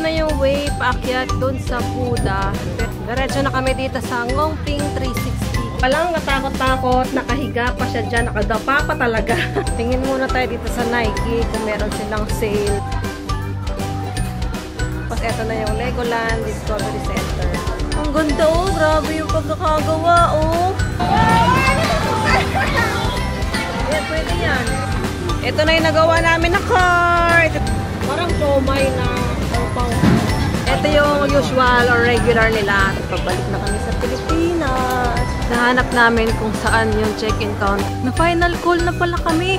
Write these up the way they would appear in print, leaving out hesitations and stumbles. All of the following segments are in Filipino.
na yung way paakyat doon sa Buda. Diretso na kami dito sa Ngongping 360. Palang katakot-takot, nakahiga pa siya dyan, nakadapa pa talaga. Tingin muna tayo dito sa Nike kung meron silang sale. Tapos eto na yung Legoland Discovery Center. Ang ganda oh, grabe yung pagkakagawa oh. Yan, pwede yan. Ito na yung nagawa namin na cart. Parang somay na. Ito yung usual or regular nila. Pagbalik na kami sa Pilipinas. Nahanap namin kung saan yung check-in count. Na final call na pala kami.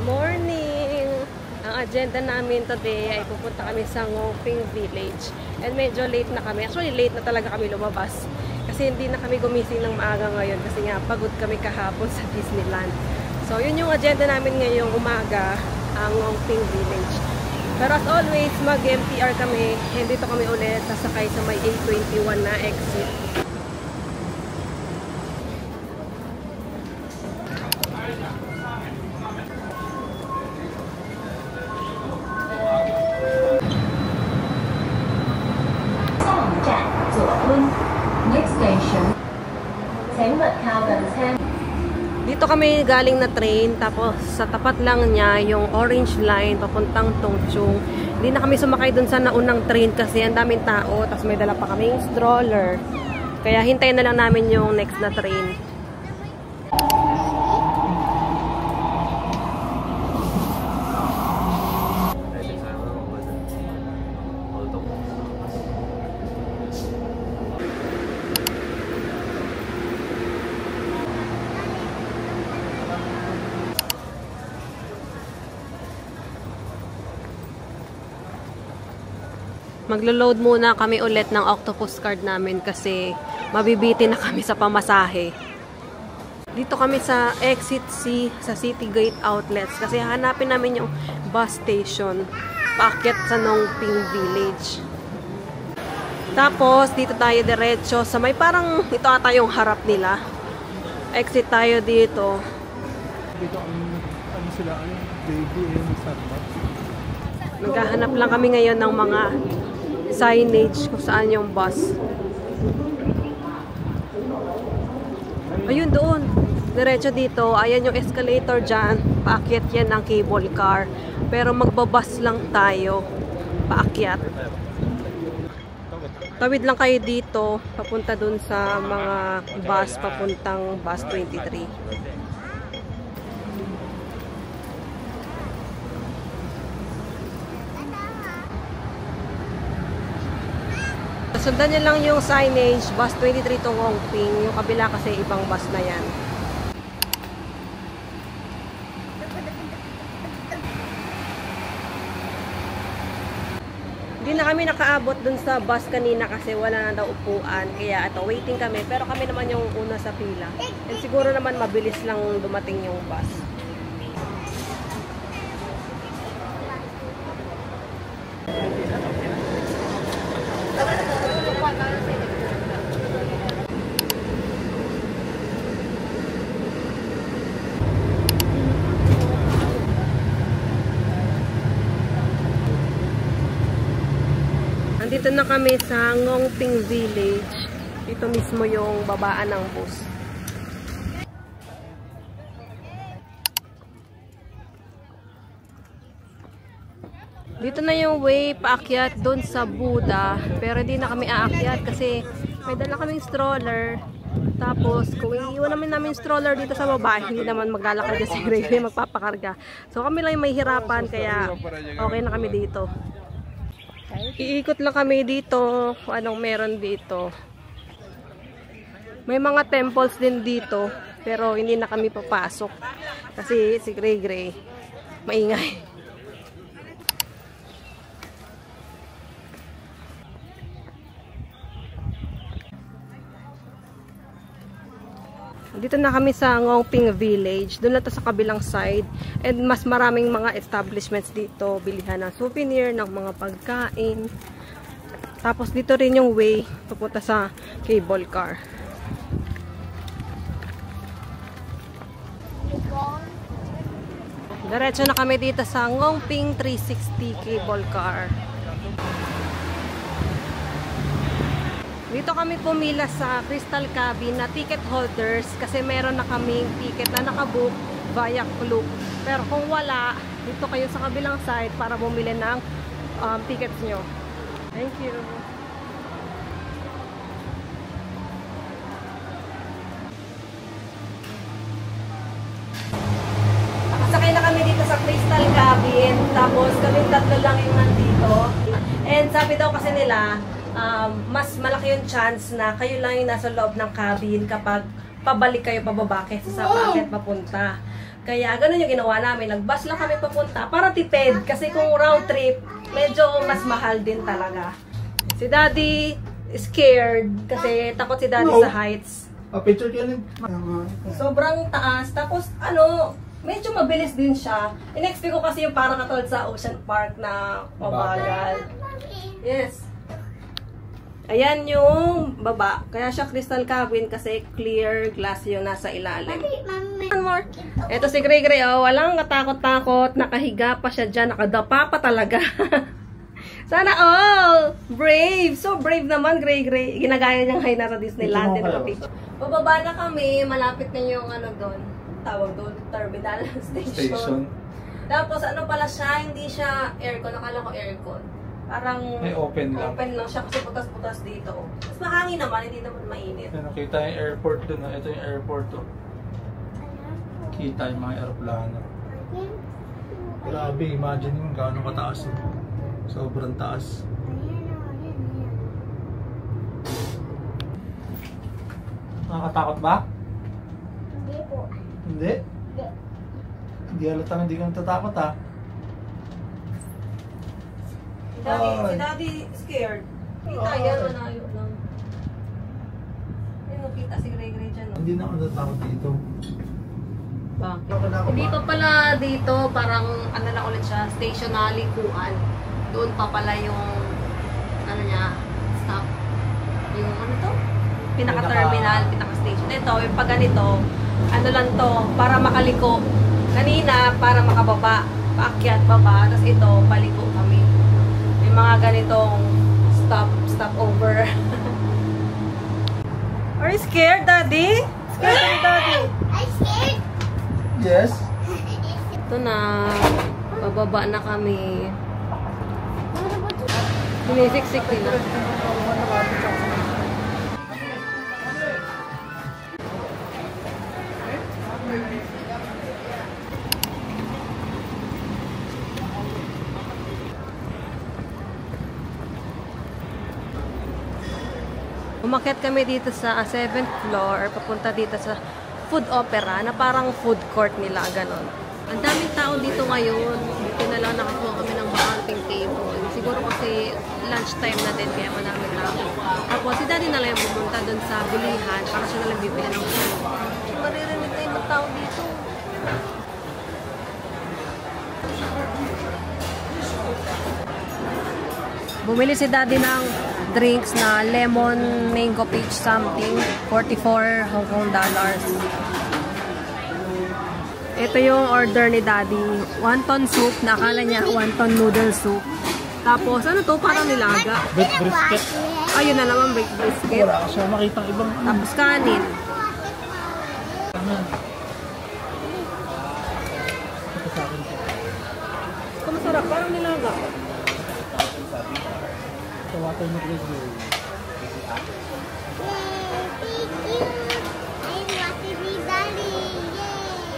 Morning! Ang agenda namin today ay pupunta kami sa Ngongping Village. And medyo late na kami. Actually, late na talaga kami lumabas. Kasi hindi na kami gumising ng maaga ngayon. Kasi nga, pagod kami kahapon sa Disneyland. So, yun yung agenda namin ngayong umaga, ang Ngongping Village. Pero as always, mag-MTR kami. Dito kami ulit, sasakay sa may A21 na exit. Next station, dito kami galing na train, tapos sa tapat lang niya yung orange line papuntang Tongchung. Hindi na kami sumakay dun sa naunang train kasi ang daming tao, tapos may dala pa kaming stroller. Kaya hintayin na lang namin yung next na train. Maglo-load muna kami ulit ng octopus card namin kasi mabibitin na kami sa pamasahe. Dito kami sa Exit C sa City Gate Outlets kasi hanapin namin yung bus station paakyat sa Ngongping Village. Tapos dito tayo diretso sa may parang ito ata yung harap nila. Exit tayo dito. Dito ano sila baby and Starbucks. Naghahanap lang kami ngayon ng mga signage kung saan yung bus. Ayun doon. Diretso dito. Ayan yung escalator dyan. Paakyat yan ng cable car. Pero magbabas lang tayo. Paakyat. Tawid lang kayo dito. Papunta dun sa mga bus. Papuntang bus 23. Sundan niyo lang yung signage, bus 23 to Ngongping. Yung kabila kasi ibang bus na yan. Hindi na kami nakaabot dun sa bus kanina kasi wala na daw upuan. Kaya ito, waiting kami. Pero kami naman yung una sa pila. And siguro naman mabilis lang dumating yung bus. Nandito na kami sa Ngongping Village. Ito mismo yung babaan ng bus. Dito na yung way paakyat doon sa Buda. Pero hindi na kami aakyat kasi may dala kaming stroller. Tapos kung iiwan namin stroller dito sa baba, hindi naman maglalakad kasi Gray magpapakarga. So kami lang yung may hirapan kaya okay na kami dito. Iikot lang kami dito kung anong meron dito. May mga temples din dito pero hindi na kami papasok kasi si Gray maingay. Dito na kami sa Ngongping Village. Doon na to sa kabilang side. And mas maraming mga establishments dito. Bilihan ng souvenir, ng mga pagkain. Tapos dito rin yung way papunta sa cable car. Diretso na kami dito sa Ngongping 360 cable car. Dito kami pumila sa Crystal Cabin na ticket holders kasi meron na kaming ticket na nakabook via Klook. Pero kung wala, dito kayo sa kabilang side para bumili ng tickets nyo. Thank you. Nakasakay na kami dito sa Crystal Cabin. Tapos kami tatlo lang yung nandito. And sabi daw kasi nila, mas malaki yung chance na kayo lang yung nasa loob ng cabin kapag pabalik kayo pababa kaysa sa paakyat papunta. Kaya ganun yung ginawa namin. Nag-bus lang kami papunta para tipid. Kasi kung round trip, medyo mas mahal din talaga. Si Daddy scared kasi takot si Daddy sa heights. Picture ka rin. Sobrang taas. Tapos medyo mabilis din siya. In-expect ko kasi yung parang katulad sa Ocean Park na mabagal. Yes. Ayan yung baba. Kaya siya Crystal Cabin kasi clear glass yung nasa ilalim. One more. Ito si Gray Gray. Oh, walang katakot-takot. Nakahiga pa siya dyan. Nakadapa pa talaga. Sana all! Brave! So brave naman, Gray Gray. Ginagaya niyang Hainara Disneyland din ang picture. Bababa na kami. Malapit na yung ano doon. Tawag doon. Terminal station. Tapos ano pala siya? Hindi siya aircon. Nakala ko aircon. Parang may open lang siya kasi putas-putas dito. Mas mahangin naman, hindi naman mainit. Kita yung airport dun. Ito yung airport. Kita yung mga aeroplano. Grabe, imagine yung gaano kataas. Sobrang taas. Nakakatakot ba? Hindi po. Hindi? Hindi halatang hindi ka natatakot ha. Si Daddy scared. Kita yan, manayo lang. Ayun, kita si Gray Gray dyan. Hindi na ako natatakot dito. Hindi pa pala dito, parang ano na ulit siya, stationary kuan. Doon pa pala yung ano niya, stop. Yung ano to? Pinaka-terminal, pinaka-station. Ito, yung pag ganito, ano lang to, para makaliko. Kanina, para makababa, paakyat baba, tapos ito, paliko kami. May mga ganitong stop over. Are you scared, Daddy? Scared are you, Daddy? I'm scared. Yes? Ito na, bababa na kami. Sinisiksik nila. Umakyat kami dito sa 7th floor, papunta dito sa food opera na parang food court nila, ganon. Ang daming tao dito ngayon. Dito na lang nakakuha kami ng bakanting table. Siguro kasi lunchtime na din, kaya madaming tao. Tapos si Daddy na lang yung pumunta dun sa bulihan para siya na lang bibili ng food. Maririnig na yung tao dito. Bumili si Daddy ng drinks na lemon mango peach something, 44 Hong Kong dollars. Ito yung order ni Daddy, wonton soup, na akala niya wonton noodle soup. Tapos ano to, parang nilaga. Beef brisket. Ayun na naman, beef brisket. Wala ka siya makita ibang Tapos kanin. ito sa akin. Ito masarap, parang nilaga. Sa water mo please. Yay, thank you. I'm happy with Daddy. Yay.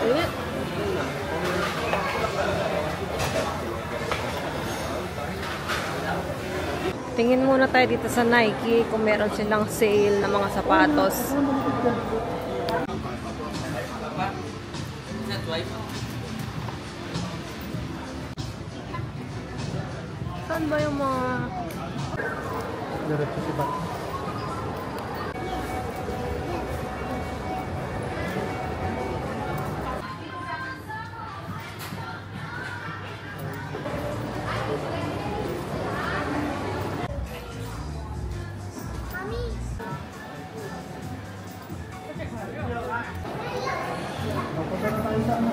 Ingat. Tingin muna tayo dito sa Nike kung meron silang sale na mga sapatos. Saan ba yung mga... Diretso si Bat. Napunta na tayo sa ano?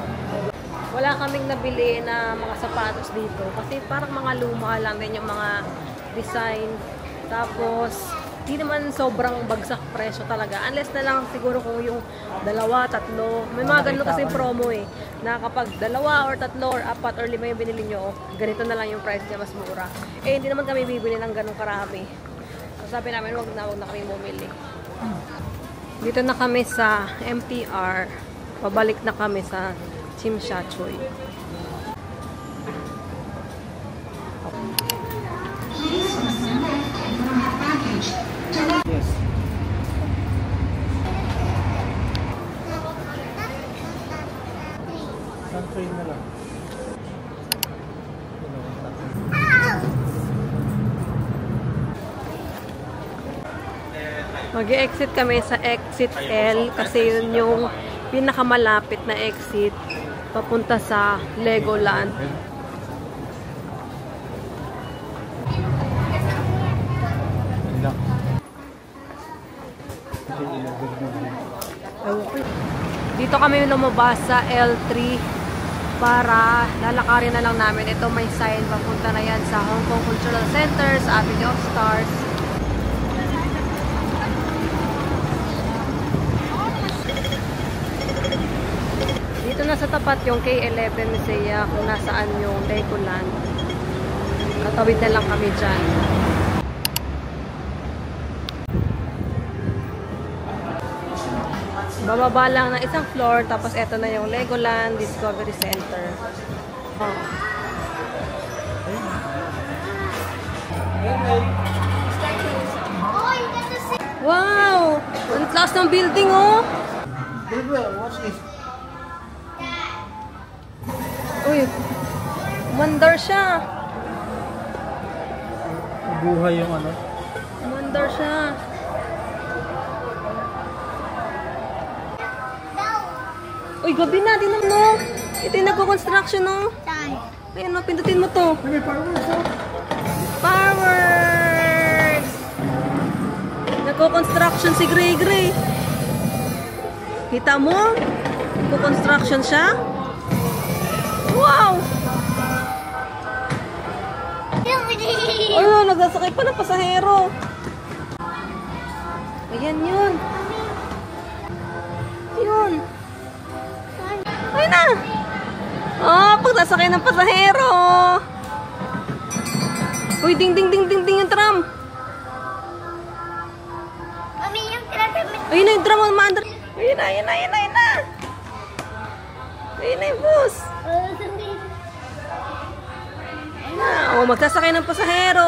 kaming nabili na mga sapatos dito. Kasi parang mga luma lang din yung mga design. Tapos, di naman sobrang bagsak presyo talaga. Unless na lang siguro kung yung 2, 3. May mga ganun kasi promo eh. Na kapag 2 or 3 or 4 or 5 yung binili nyo, ganito na lang yung price niya, mas mura. Eh, hindi naman kami bibili ng ganun karami. So, sabi namin, wag na kami bumili. Dito na kami sa MTR. Pabalik na kami sa Chimshachoy. Yes. Suntrain na lang. Mag-exit kami sa exit L kasi yun yung pinakamalapit na exit papunta sa Legoland. Dito kami lumabas sa L3 para lalakarin na lang namin. Ito may sign papunta na yan sa Hong Kong Cultural Center, sa Avenue of Stars. Dito na sa tapat yung K11 Musea kung nasaan yung Legoland. Katawid na lang kami dyan. Bababa lang ng isang floor, tapos eto na yung Legoland Discovery Center. Oh. Wow! Ang taas ng building, oh! What's this? Uy! Mandar siya! Buhay yung ano? Mandar siya! Uy, gabi na, din no? Ito yung nagko-construction, no? Ayan, no, pindutin mo to. May fireworks, oh. Fireworks! Nagko-construction si Gray Gray. Kita mo? Nagko-construction siya? Wow! Ayun, nagsasakay pa ng pasahero. Ayan yun. Yun. Ayun na! Oh, pagkasakay ng pasahero! Uy, ding ding ding ding ding yung tram! Mami, yung tinatamit. Ayun na yung tram, umaandar. Ayun na, ayun na, ayun na, ayun na! Ayun na yung bus! Ayun na, oh, magsasakay ng pasahero!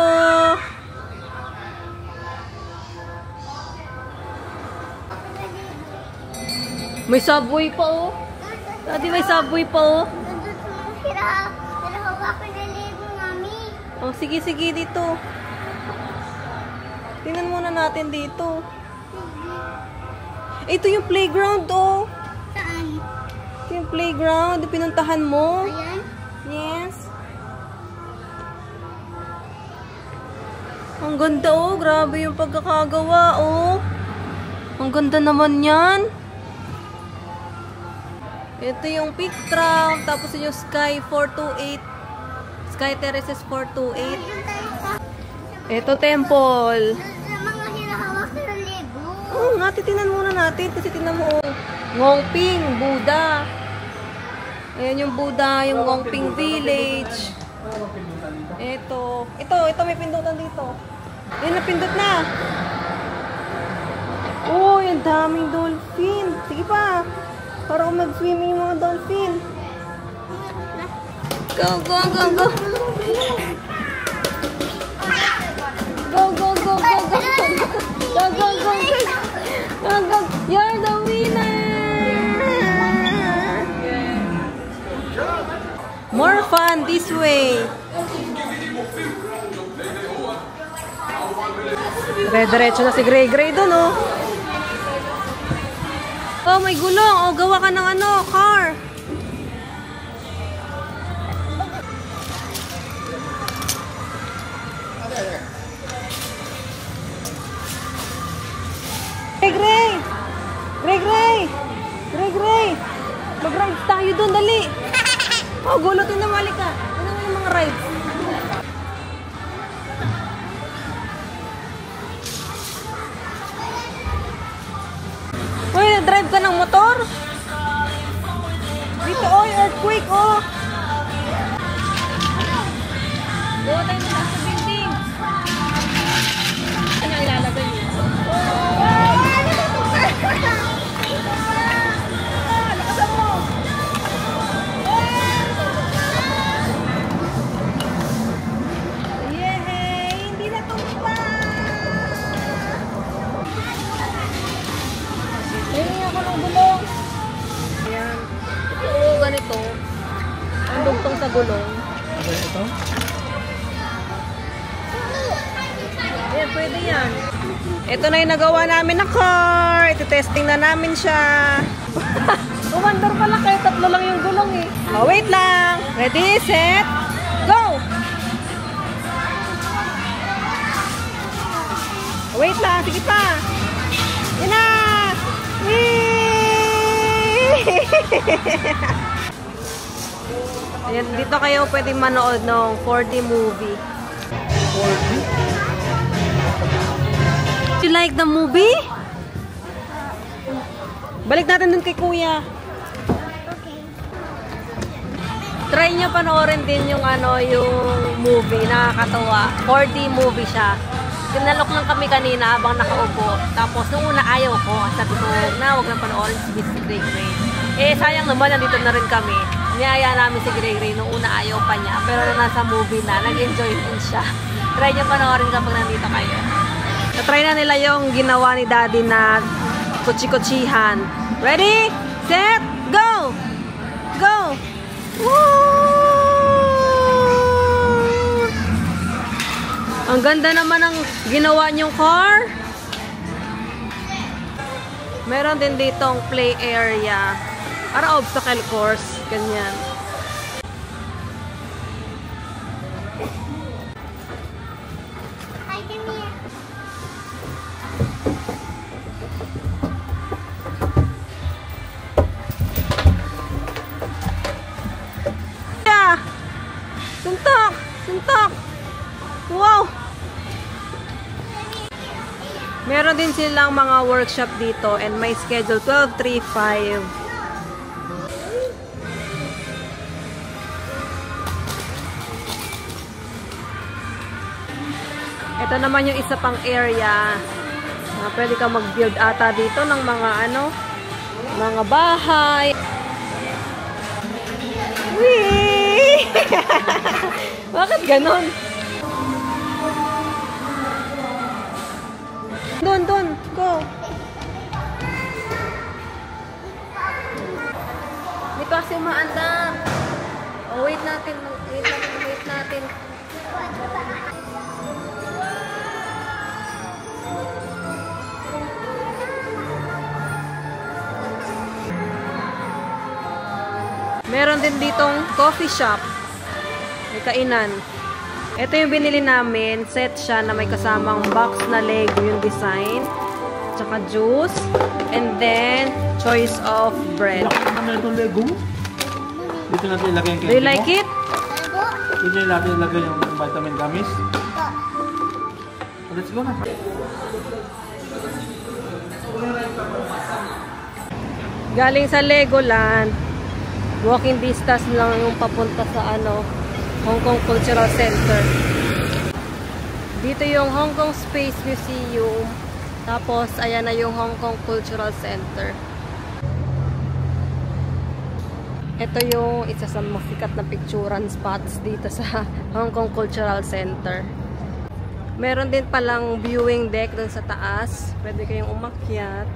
May subway pa, oh! Dati may subway pa, oh! Nandun sa mga hinahawa ko na Lego, Mami. Oh, sige, sige, dito. Tingnan muna natin dito. Ito yung playground, oh. Saan? Ito yung playground. Pinuntahan mo. Ayan? Yes. Ang ganda, oh. Grabe yung pagkakagawa, oh. Ang ganda naman yan. Ito yung Peak Tram. Tapos yung Sky 428. Sky Terraces 428. Nandun tayo sa Ito, temple. mga hinahawa ko na Lego. Oo nga, titinan muna natin. Kasi tinan mo, oh. Ngongping, Buddha. Ayan yung Buddha, yung Ngongping Village. Ito may pindutan dito. Ayan, napindot na. Oh, yung daming dolphin. Sige pa. Para kung mag-swimming yung mga dolphin. Go, go, go, go. Go, go, go, go, go. Go, go, go, go. Go, go. You're the winner. More fun this way. Diretso na si Gray Gray doon, oh. Oh, may gulong. Oh, gawa ka ng ano, car. Gray Gray! Gray Gray! Gray Gray! Mag-ride tayo doon, dali! gulo. Tinamali ka. Ano yung mga rides? Uy, drive ka ng motor? Dito, oy, earthquake, oh. Gawa tayo na sa building. Ano ilalagay niyo? Lakasan mo! Yehey! Hindi na tumpa! Ayun ako ng gulong. Ayan. Ito, ganito. Ang dugtong sa gulong. Ano ito? Ayan, pwede yan. Ito na yung nagawa namin na car. Ito-testing na namin siya. Umandar pala kayo. Tatlo lang yung gulong eh. Oh, wait lang. Ready, set, go! Wait lang. Sige pa. Yan na! Ayan, dito kayo pwedeng manood ng 4D movie. 4D? You like the movie? Balik natin dun kay kuya. Try nyo panoorin din yung yung movie, nakakatawa. 4D movie siya. Kinalok lang kami kanina habang nakaupo. Tapos nung una ayaw ko, sabi ko na huwag nang panoorin si Grey Grey. Eh sayang naman, nandito na rin kami. Niyaya namin si Grey Grey, nung una ayaw pa niya. Pero nung nasa movie na, nag-enjoy din siya. Try nyo panoorin kapag nandito kayo. Try na nila yung ginawa ni Daddy na kutsi-kutsihan. Ready? Set? Go! Go! Woo! Ang ganda naman ng ginawa niyong car. Meron din ditong play area. Para obstacle course. Ganyan. Hi, come here. Yeah. Suntok! Suntok! Wow! Meron din silang mga workshop dito and may schedule 12:35. Ito naman yung isa pang area na pwede ka mag-build ata dito ng mga mga bahay. Whee! Bakit ganon? Doon, go. Hindi pa kasi umaandar. Oh, wait natin. Meron din ditong coffee shop. May kainan. Ito yung binili namin. Set siya na may kasamang box na Lego yung design. Tsaka juice. And then, choice of bread. Ano itong Lego? Dito natin ilagay yung Do you like it? Dito natin ilagay yung vitamin gummies. Let's go na. Galing sa Legoland. Walking distance lang yung papunta sa Hong Kong Cultural Center. Dito yung Hong Kong Space Museum. Tapos, ayan na yung Hong Kong Cultural Center. Ito yung isa sa masikat na picturean spots dito sa Hong Kong Cultural Center. Meron din palang viewing deck dun sa taas. Pwede kayong umakyat.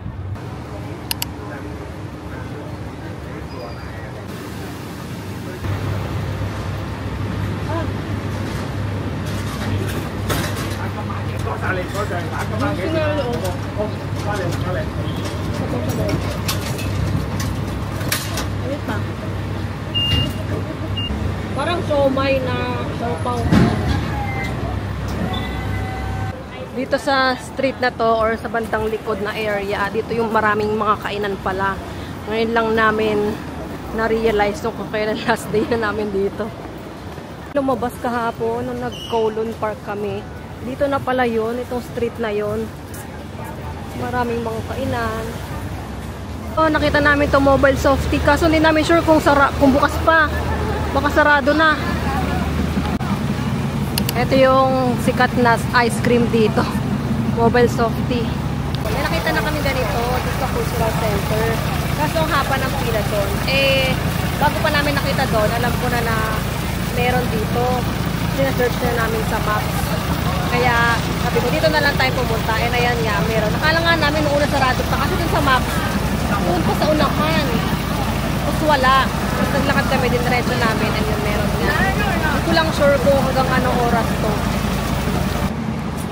Parang siomay na siopaw. Dito sa street na to or sa bandang likod na area, dito yung maraming mga kainan pala. Ngayon lang namin na-realize nung kung kailan last day na namin dito. Lumabas kahapon nung nag-Kowloon Park kami. Dito na pala yun, itong street na yun. Maraming mga kainan. Oh, nakita namin itong Mobile Softy. Kaso hindi namin sure kung bukas pa. Baka sarado na. Ito yung sikat na ice cream dito. Mobile Softy. May nakita na kami ganito dito sa Cultural Center. Kaso ang haba ng pila doon. Eh, bago pa namin nakita doon, alam ko na meron dito. Sina-search na namin sa maps. Kaya sabi ko, dito na lang tayo pumunta. And ayan nga, meron. Nakala nga namin noong una sarado pa. Kasi dun sa maps, doon pa sa unahan. Tapos wala. Tapos naglakad kami din diretso namin. And yun, meron nga. Hindi ko lang sure kung hanggang anong oras to.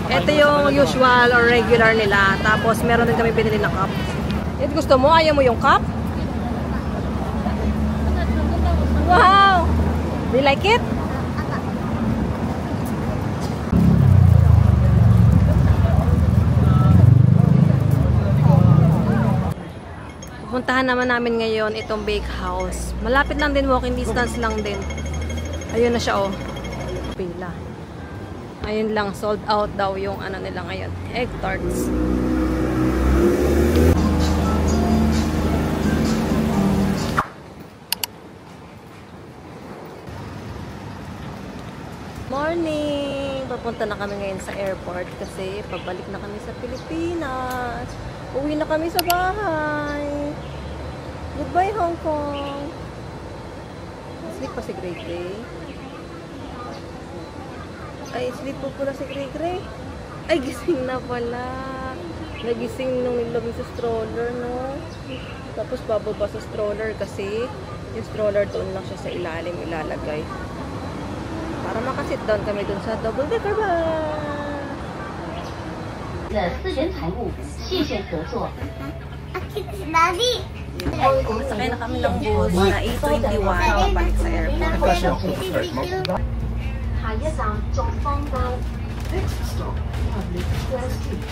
Ito yung usual or regular nila. Tapos meron din kami binili na cup. Ito gusto mo? Ayaw mo yung cup? Wow! Do you like it? Pupuntahan naman namin ngayon itong bake house. Malapit lang din, walking distance lang din. Ayun na siya, oh. Pila. Ayun lang, sold out daw yung ano nila ngayon. Egg tarts. Morning! Papunta na kami ngayon sa airport kasi pabalik na kami sa Pilipinas. Uwi na kami sa bahay. Goodbye, Hong Kong. Sleep pa si Gray Gray. Ay, sleep po pala si Gray Gray. Ay, gising na pala. Nagising nung nilagay sa stroller, no? Tapos bababa sa stroller kasi yung stroller doon lang siya sa ilalim ilalagay. Para makasit down kami dun sa double decker bus. 的私人财务，谢谢合作。 Daddy! Sakay na kami ng bus na 8:21 pabalik sa airport. 下一站逐方到 Next stop, Public Transit.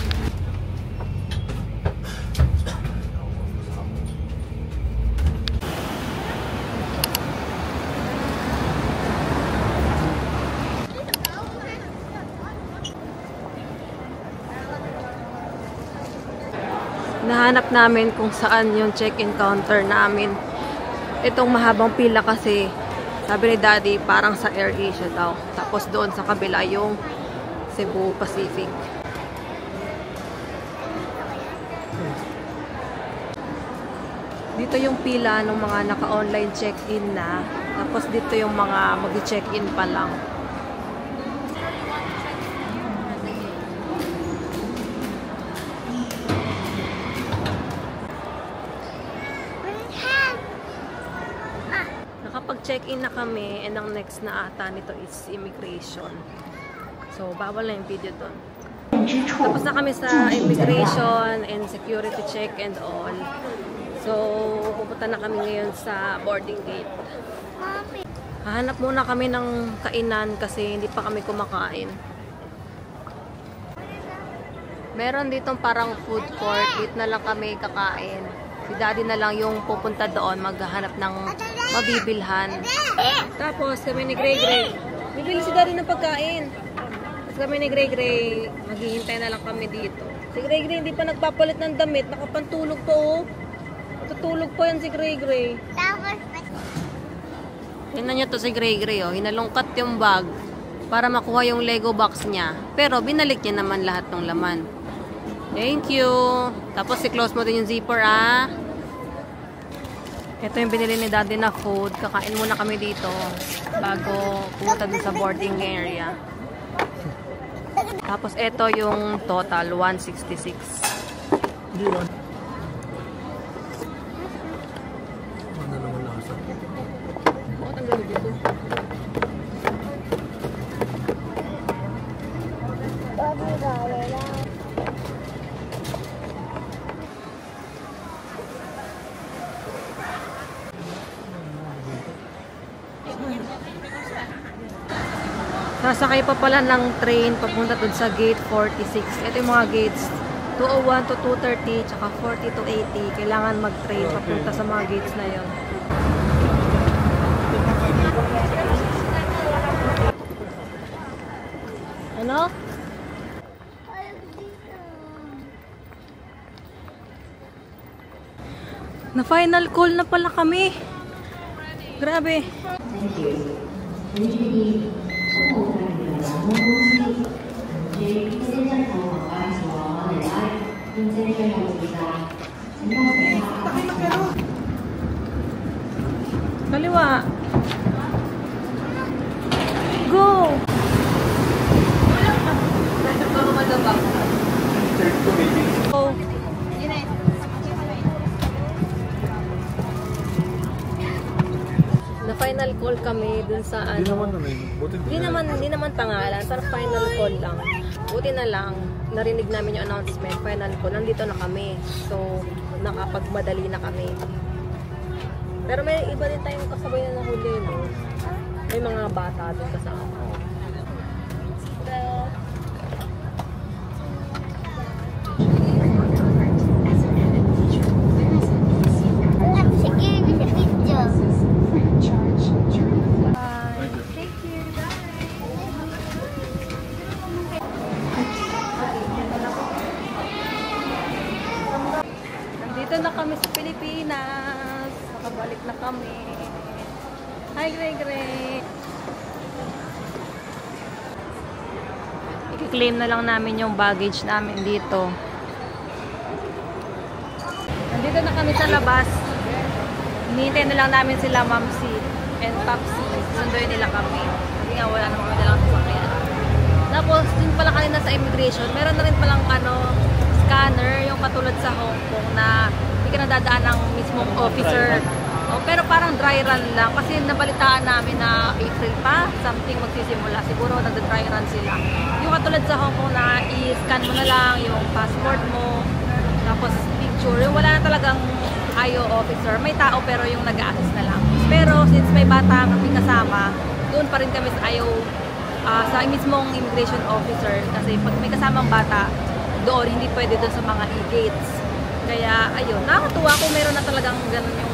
Nahanap namin kung saan yung check-in counter namin. Itong mahabang pila kasi, sabi ni Daddy, parang sa AirAsia daw. Tapos doon sa kabila yung Cebu Pacific. Dito yung pila ng mga naka-online check-in na. Tapos dito yung mga mag-check-in pa lang. Nakapag-check-in na kami and ang next na ata nito is immigration. So, bawal na yung video doon. Tapos na kami sa immigration and security check and all. So, pupunta na kami ngayon sa boarding gate. Hahanap muna kami ng kainan kasi hindi pa kami kumakain. Meron ditong parang food court. Dito na lang kami kakain. Si Daddy na lang yung pupunta doon, maghahanap ng mabibilhan. Tapos kami ni Gray Gray, bibili si Daddy ng pagkain. Tapos kami ni Gray Gray, maghihintay na lang kami dito. Si Gray Gray hindi pa nagpapalit ng damit, nakapantulog pa, oh. Tutulog pa yan si Gray Gray. Tingnan nyo to si Gray Gray, oh. Hinalungkat yung bag para makuha yung Lego box niya. Pero binalik niya naman lahat ng laman. Thank you. Tapos i-close mo din yung zipper, ah. Ito yung binili ni Daddy na food. Kakain muna kami dito bago pumunta dun sa boarding area. Tapos ito yung total, 166. Ano naman lasa? Bakit ang gano'n dito? Sasakay pa pala ng train papunta dun sa gate 46. Ito yung mga gates 201 to 230 tsaka 40 to 80. Kailangan mag-train papunta sa mga gates na yon. Final call na pala kami. Grabe. Kaliwa. Go! Go! Na final call kami dun sa Hindi naman ano. naman. Buti Hindi naman pangalan, pero final call lang. Buti na lang, narinig namin yung announcement, final call, nandito na kami. So, nakapagmadali na kami. Pero may iba din tayong kasabay na nahuli, no? May mga bata doon kasama. I'm scared of the picture. Nandito na kami sa Pilipinas. Nakabalik na kami. Hi, Greg. I-claim na lang namin yung baggage namin dito. Nandito na kami sa labas. Hinihintay na lang namin sila Mamsi and Papsi. Sunduin nila kami. Kasi nga wala naman kami dalang sasakyan. Tapos, dun pala kanina sa immigration, meron na rin palang scanner, yung katulad sa Hong Kong na hindi ka nadadaan ng mismong officer. Oh, pero parang dry run lang. Kasi nabalitaan namin na April pa, something magsisimula. Siguro nagda-dry run sila. Yung katulad sa Hong Kong na i-scan mo na lang yung passport mo, tapos picture. Yung wala na talagang IO officer. May tao pero yung nag-a-assist na lang. Pero since may bata kami kasama, doon pa rin kami sa IO, sa mismong immigration officer. Kasi pag may kasamang bata, doon hindi pwede doon sa mga e-gates. Kaya ayun, nakakatuwa kung meron na talagang ganun yung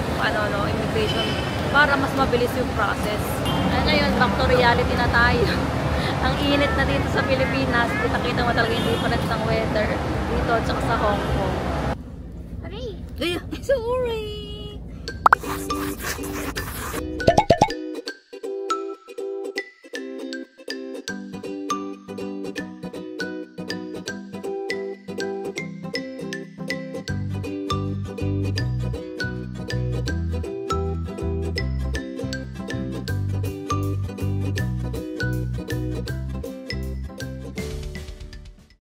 immigration para mas mabilis yung process. Ay, ngayon, back to reality na tayo. Ang init na dito sa Pilipinas. Kita-kita mo talaga yung difference ng weather dito at saka sa Hong Kong. Hooray! Ay, sorry!